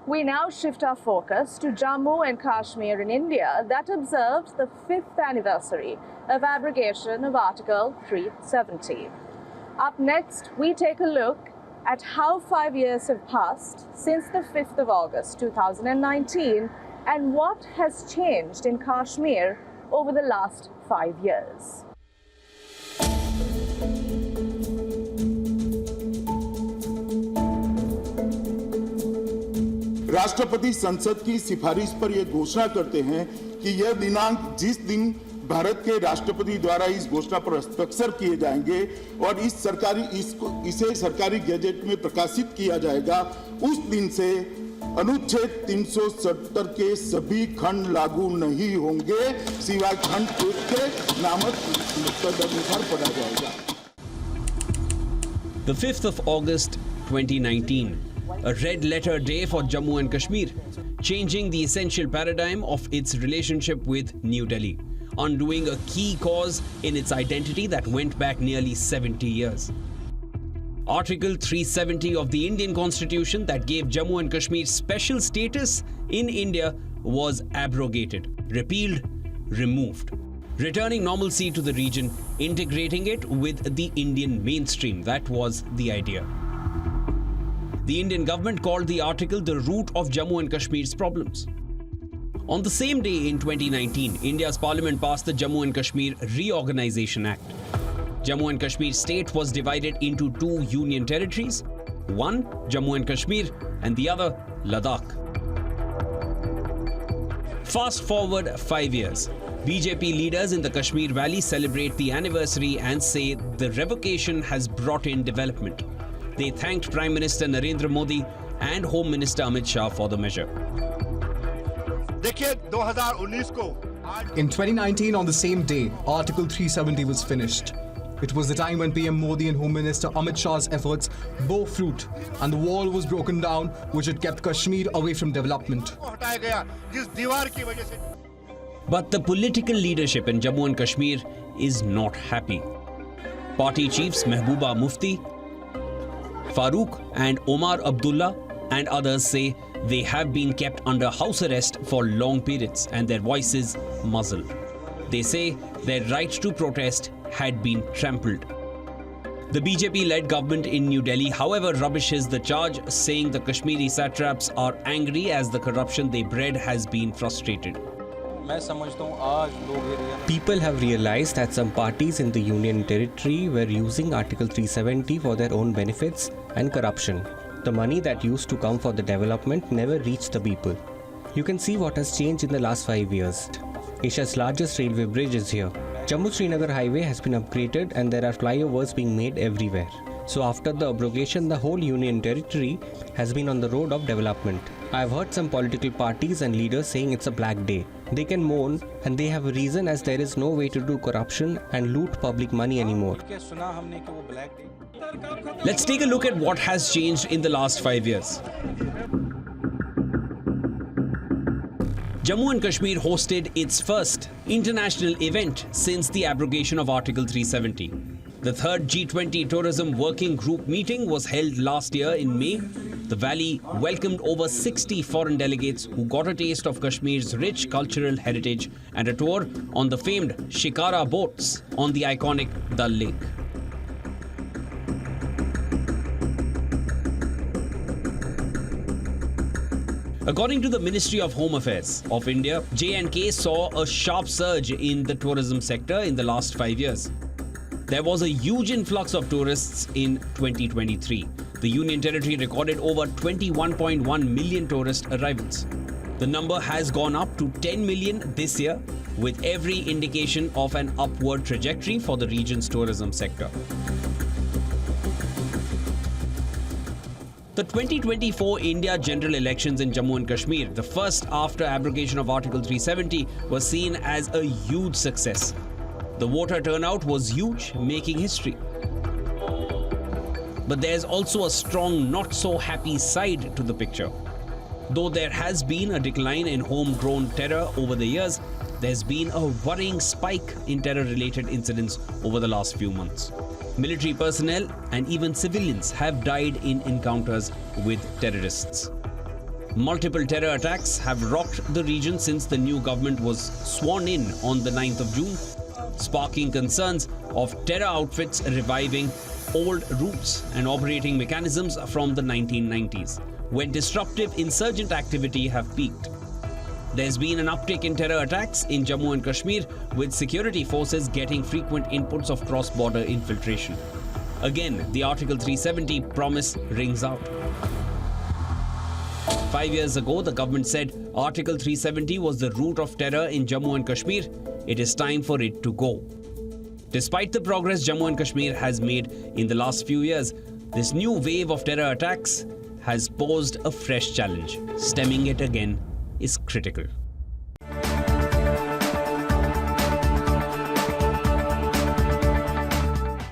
We now shift our focus to Jammu and Kashmir in India that observed the 5th anniversary of abrogation of Article 370. Up next, we take a look at how 5 years have passed since the 5th of August 2019 and what has changed in Kashmir over the last 5 years. राष्ट्रपति संसद की सिफारिश पर यह घोषणा करते हैं कि यह दिनांक जिस दिन भारत के राष्ट्रपति द्वारा इस घोषणा पर हस्ताक्षर किए जाएंगे और इसे सरकारी गैजेट में प्रकाशित किया जाएगा, उस दिन से अनुच्छेद 370 के सभी खंड लागू नहीं होंगे, सिवाय खंड 1 के नामक तदनुसार पढ़ा जाएगा। The 5th of August 2019, a red letter day for Jammu and Kashmir, changing the essential paradigm of its relationship with New Delhi, undoing a key cause in its identity that went back nearly 70 years. Article 370 of the Indian Constitution that gave Jammu and Kashmir special status in India was abrogated, repealed, removed, returning normalcy to the region, integrating it with the Indian mainstream. That was the idea. The Indian government called the article the root of Jammu and Kashmir's problems. On the same day in 2019, India's parliament passed the Jammu and Kashmir Reorganization Act. Jammu and Kashmir state was divided into 2 union territories, one Jammu and Kashmir and the other Ladakh. Fast forward 5 years. BJP leaders in the Kashmir Valley celebrate the anniversary and say the revocation has brought in development. They thanked Prime Minister Narendra Modi and Home Minister Amit Shah for the measure. In 2019, on the same day, Article 370 was finished. It was the time when PM Modi and Home Minister Amit Shah's efforts bore fruit and the wall was broken down which had kept Kashmir away from development. But the political leadership in Jammu and Kashmir is not happy. Party chiefs Mehbooba Mufti, Farooq and Omar Abdullah and others say they have been kept under house arrest for long periods and their voices muzzled. They say their right to protest had been trampled. The BJP-led government in New Delhi, however, rubbishes the charge, saying the Kashmiri satraps are angry as the corruption they bred has been frustrated. People have realized that some parties in the Union Territory were using Article 370 for their own benefits and corruption. The money that used to come for the development never reached the people. You can see what has changed in the last 5 years. Asia's largest railway bridge is here. Jammu-Srinagar highway has been upgraded and there are flyovers being made everywhere. So after the abrogation, the whole Union Territory has been on the road of development. I have heard some political parties and leaders saying it's a black day. They can mourn and they have a reason as there is no way to do corruption and loot public money anymore. Let's take a look at what has changed in the last 5 years. Jammu and Kashmir hosted its first international event since the abrogation of Article 370. The third G20 Tourism Working Group meeting was held last year in May. The valley welcomed over 60 foreign delegates who got a taste of Kashmir's rich cultural heritage and a tour on the famed Shikara boats on the iconic Dal Lake. According to the Ministry of Home Affairs of India, J&K saw a sharp surge in the tourism sector in the last 5 years. There was a huge influx of tourists in 2023. The Union Territory recorded over 21.1 million tourist arrivals. The number has gone up to 10 million this year, with every indication of an upward trajectory for the region's tourism sector. The 2024 India general elections in Jammu and Kashmir, the first after abrogation of Article 370, was seen as a huge success. The voter turnout was huge, making history. But there's also a strong, not so happy side to the picture. Though there has been a decline in homegrown terror over the years, there's been a worrying spike in terror-related incidents over the last few months. Military personnel and even civilians have died in encounters with terrorists. Multiple terror attacks have rocked the region since the new government was sworn in on the 9th of June, sparking concerns of terror outfits reviving old routes and operating mechanisms from the 1990s, when disruptive insurgent activity have peaked. There's been an uptick in terror attacks in Jammu and Kashmir, with security forces getting frequent inputs of cross-border infiltration. Again, the Article 370 promise rings out. 5 years ago, the government said Article 370 was the root of terror in Jammu and Kashmir. It is time for it to go. Despite the progress Jammu and Kashmir has made in the last few years, this new wave of terror attacks has posed a fresh challenge. Stemming it again is critical.